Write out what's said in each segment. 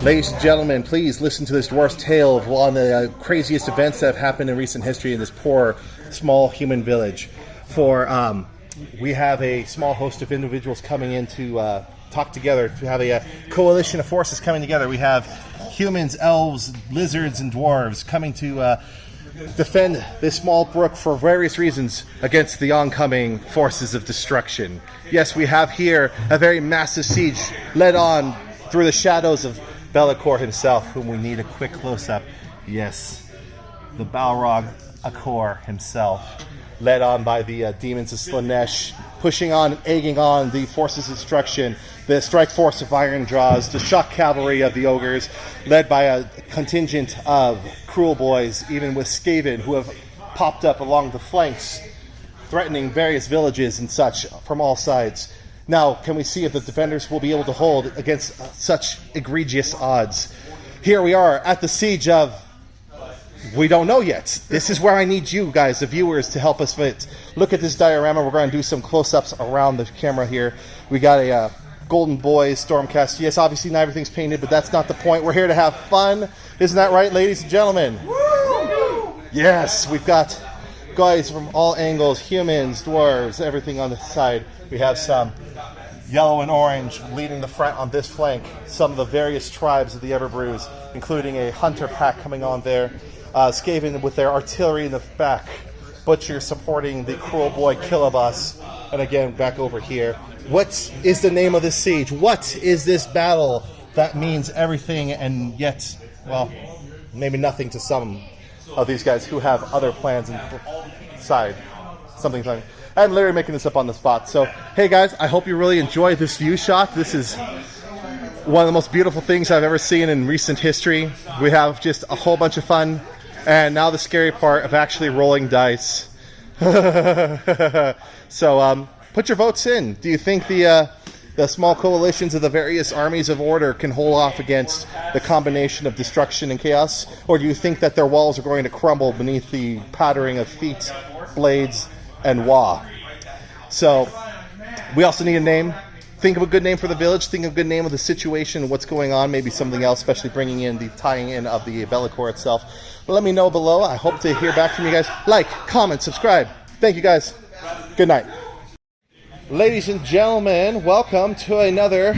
Ladies and gentlemen, please listen to this dwarf's tale of one of the craziest events that have happened in recent history in this poor, small human village. We have a small host of individuals coming in to talk together, to have a coalition of forces coming together. We have humans, elves, lizards, and dwarves coming to defend this small brook for various reasons against the oncoming forces of destruction. Yes, we have here a very massive siege led on through the shadows of Be'lakor himself, whom we need a quick close-up. Yes, the Balrog Akor himself, led on by the demons of Slaanesh, pushing on, egging on the forces of destruction, the strike force of Ironjaws, the shock cavalry of the Ogors, led by a contingent of Kruelboyz, even with Skaven, who have popped up along the flanks, threatening various villages and such from all sides. Now, can we see if the defenders will be able to hold against such egregious odds? Here we are at the siege of... We don't know yet. This is where I need you guys, the viewers, to help us fit. Look at this diorama. We're going to do some close-ups around the camera here. We got a Golden Boys Stormcast. Yes, obviously not everything's painted, but that's not the point. We're here to have fun. Isn't that right, ladies and gentlemen? Woo! Yes, we've got guys from all angles, humans, dwarves, everything on the side. We have some yellow and orange leading the front on this flank. Some of the various tribes of the Everbrews, including a hunter pack coming on there. Skaven with their artillery in the back. Butcher supporting the Kruelboyz Killabus. And again, back over here. What is the name of this siege? What is this battle that means everything and yet, well, maybe nothing to some of these guys who have other plans inside? Something. I'm literally making this up on the spot. So, hey guys, I hope you really enjoy this view shot. This is one of the most beautiful things I've ever seen in recent history. We have just a whole bunch of fun. And now the scary part of actually rolling dice. So, put your votes in. Do you think the small coalitions of the various armies of order can hold off against the combination of destruction and chaos? Or do you think that their walls are going to crumble beneath the pattering of feet, blades, and wah? So, we also need a name. Think of a good name for the village. Think of a good name of the situation, what's going on, maybe something else, especially bringing in the tying in of the Be'lakor itself. But let me know below. I hope to hear back from you guys. Like, comment, subscribe. Thank you guys. Good night. Ladies and gentlemen, welcome to another,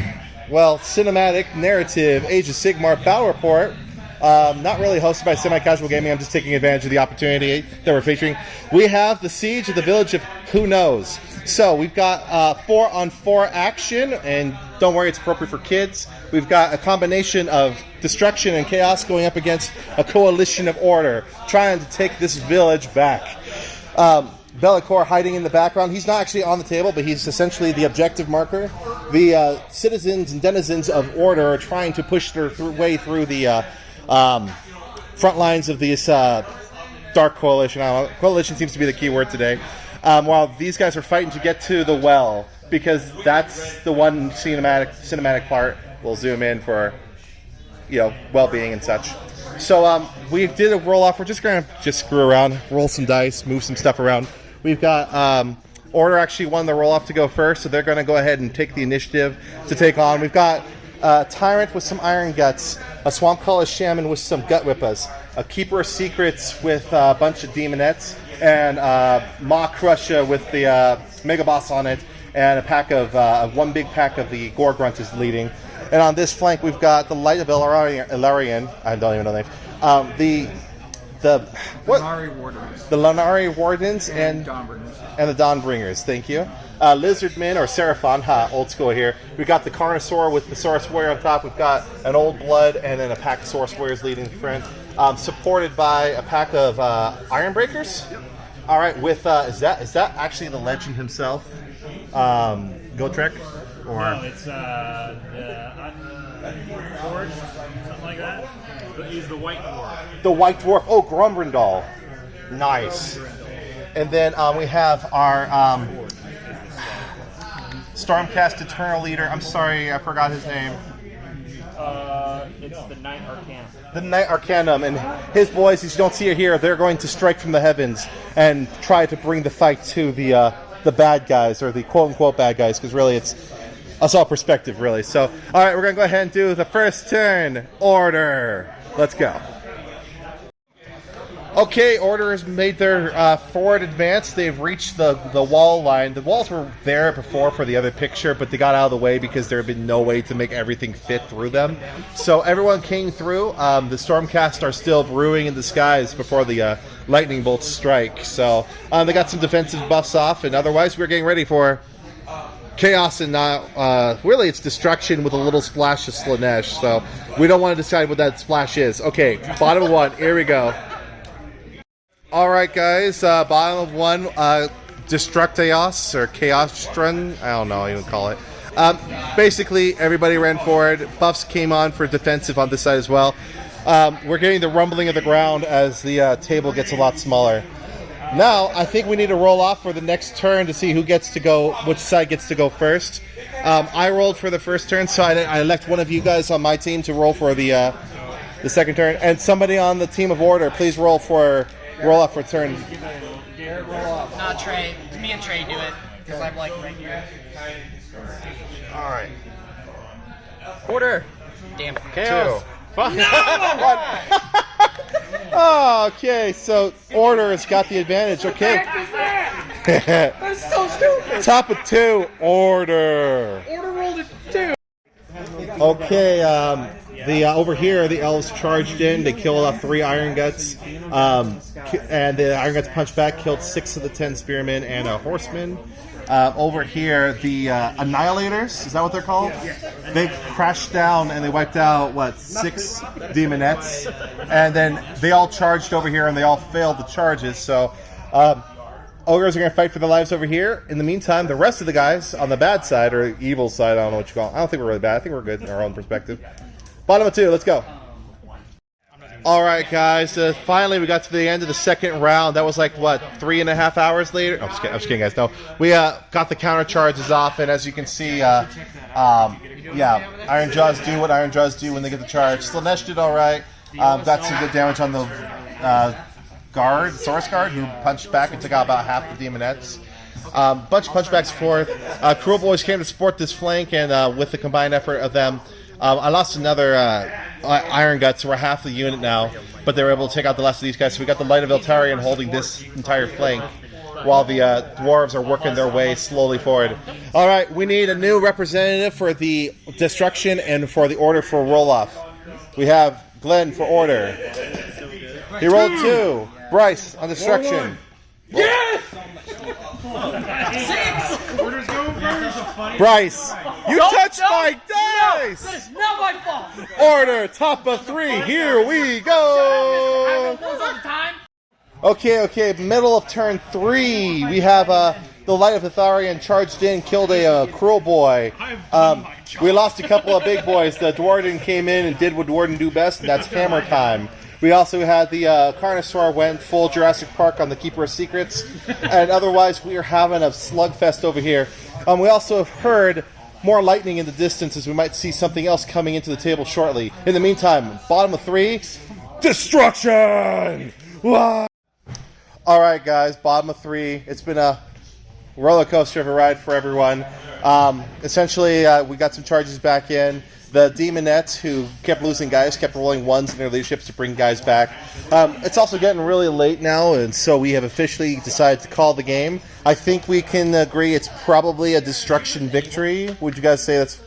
cinematic narrative Age of Sigmar Battle Report. Not really hosted by Semi-Casual Gaming. I'm just taking advantage of the opportunity that we're featuring. We have the siege of the village of Who Knows. So we've got 4-on-4 action, and don't worry, it's appropriate for kids. We've got a combination of destruction and chaos going up against a coalition of order, trying to take this village back. Be'lakor hiding in the background. He's not actually on the table, but he's essentially the objective marker. The citizens and denizens of order are trying to push their way through the front lines of this dark coalition. Coalition seems to be the key word today. While these guys are fighting to get to the well, because that's the one cinematic part. We'll zoom in for, well-being and such. So we did a roll-off. We're just going to screw around, roll some dice, move some stuff around. We've got Order actually won the roll-off to go first, so they're going to go ahead and take the initiative to take on. We've got Tyrant with some Iron Guts, a Swamp Collar Shaman with some Gut Whippers, a Keeper of Secrets with a bunch of Demonettes, and Maw Crusher with the Mega Boss on it, and a pack of one big pack of the Gore Grunt is leading. And on this flank, we've got the Light of Ilarion. I don't even know the name. The Lanari Wardens. The Lanari Wardens and Dawnbringers. And the Dawnbringers. Thank you. Lizardmen or Seraphon, old school here. We've got the Carnosaur with the Saurus Warrior on top. We've got an Old Blood and then a pack of Saurus Warriors leading the front, supported by a pack of Ironbreakers. Yep. All right. With is that actually the legend himself? Gotrek? Or no, it's Unforged, something like that. But he's the White Dwarf. The White Dwarf. Oh, Grumbrindal. Nice. And then we have our Stormcast Eternal leader. I'm sorry, I forgot his name. It's the Knight Arcanum. The Knight Arcanum. And his boys, as you don't see it here, they're going to strike from the heavens and try to bring the fight to the bad guys, or the quote-unquote bad guys, because really it's That's all perspective, really. So, all right, we're going to go ahead and do the first turn. Order. Let's go. Okay, Order has made their forward advance. They've reached the wall line. The walls were there before for the other picture, but they got out of the way because there had been no way to make everything fit through them. So everyone came through. The Stormcast are still brewing in the skies before the lightning bolts strike. So they got some defensive buffs off, and otherwise we're getting ready for chaos and really it's destruction with a little splash of Slaanesh. So we don't want to decide what that splash is. Okay, bottom of one. Here we go. All right, guys. Bottom of one, Destructaos or Chaos Strung. I don't know how you would call it. Basically, everybody ran forward. Buffs came on for defensive on this side as well. We're getting the rumbling of the ground as the table gets a lot smaller. Now, I think we need to roll off for the next turn to see who gets to go, which side gets to go first. I rolled for the first turn, so I elect one of you guys on my team to roll for the second turn. And somebody on the team of Order, please roll off for turn. Garrett, roll off. Not Trey. Me and Trey do it because I'm like right here. All right. Order. Damn it. Chaos. Oh, okay, so Order has got the advantage. Okay. That's so stupid. Top of two, Order. Order rolled a 2. Okay, over here, the elves charged in. They killed 3 Iron Guts, and the Iron Guts punched back, killed 6 of the 10 spearmen and a horseman. Over here, the Annihilators, is that what they're called? They crashed down and they wiped out, 6 demonettes. And then they all charged over here and they all failed the charges. So, Ogors are going to fight for their lives over here. In the meantime, the rest of the guys on the bad side, or evil side, I don't know what you call it. I don't think we're really bad. I think we're good in our own perspective. Bottom of 2, let's go. All right, guys. Finally, we got to the end of the second round. That was 3.5 hours later. Oh, I'm just kidding, guys. No, we got the counter charges off, and as you can see, Ironjaws do what Ironjaws do when they get the charge. Slaanesh did all right. Got some good damage on the Source Guard, who punched back and took out about half the demonettes. Bunch of punchbacks forth. Kruelboyz came to support this flank, and with the combined effort of them, I lost another Iron Guts, so we're half the unit now, but they were able to take out the last of these guys. So we got the Light of Eltarion holding this entire flank, while the Dwarves are working their way slowly forward. All right, we need a new representative for the Destruction and for the Order for roll-off. We have Glenn for Order. He rolled 2. Bryce on Destruction. Yes! 6! Order's going first. Bryce, you touched my dice! That is not my fault! Order, top of 3, here we go! Okay, middle of turn 3, we have the Light of Itharian charged in, killed a Kruelboy. We lost a couple of big boys. The Dwarden came in and did what Dwarden do best, and that's hammer time. We also had the Carnosaur went full Jurassic Park on the Keeper of Secrets, and otherwise we are having a slugfest over here. We also have heard more lightning in the distance, as we might see something else coming into the table shortly. In the meantime, bottom of 3, destruction! Wah! All right, guys, bottom of 3. It's been a roller coaster of a ride for everyone. Essentially, we got some charges back in. The Demonettes, who kept losing guys, kept rolling 1s in their leaderships to bring guys back. It's also getting really late now, and so we have officially decided to call the game. I think we can agree it's probably a destruction victory. Would you guys say that's...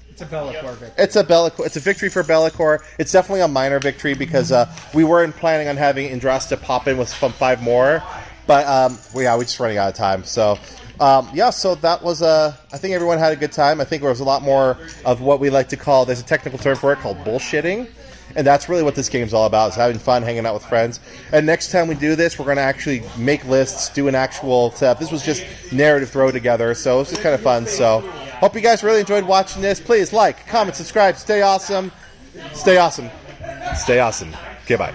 It's a Be'lakor victory. It's a victory for Be'lakor. It's definitely a minor victory because we weren't planning on having Indrasta pop in with 5 more, but we're just running out of time. So so that was I think everyone had a good time. I think there was a lot more of what we like to call, there's a technical term for it called bullshitting, and that's really what this game's all about, is having fun, hanging out with friends. And next time we do this, we're going to actually make lists, do an actual setup. This was just narrative throw together, so it was just kind of fun. So hope you guys really enjoyed watching this. Please like, comment, subscribe, stay awesome. Stay awesome. Stay awesome. Okay, bye.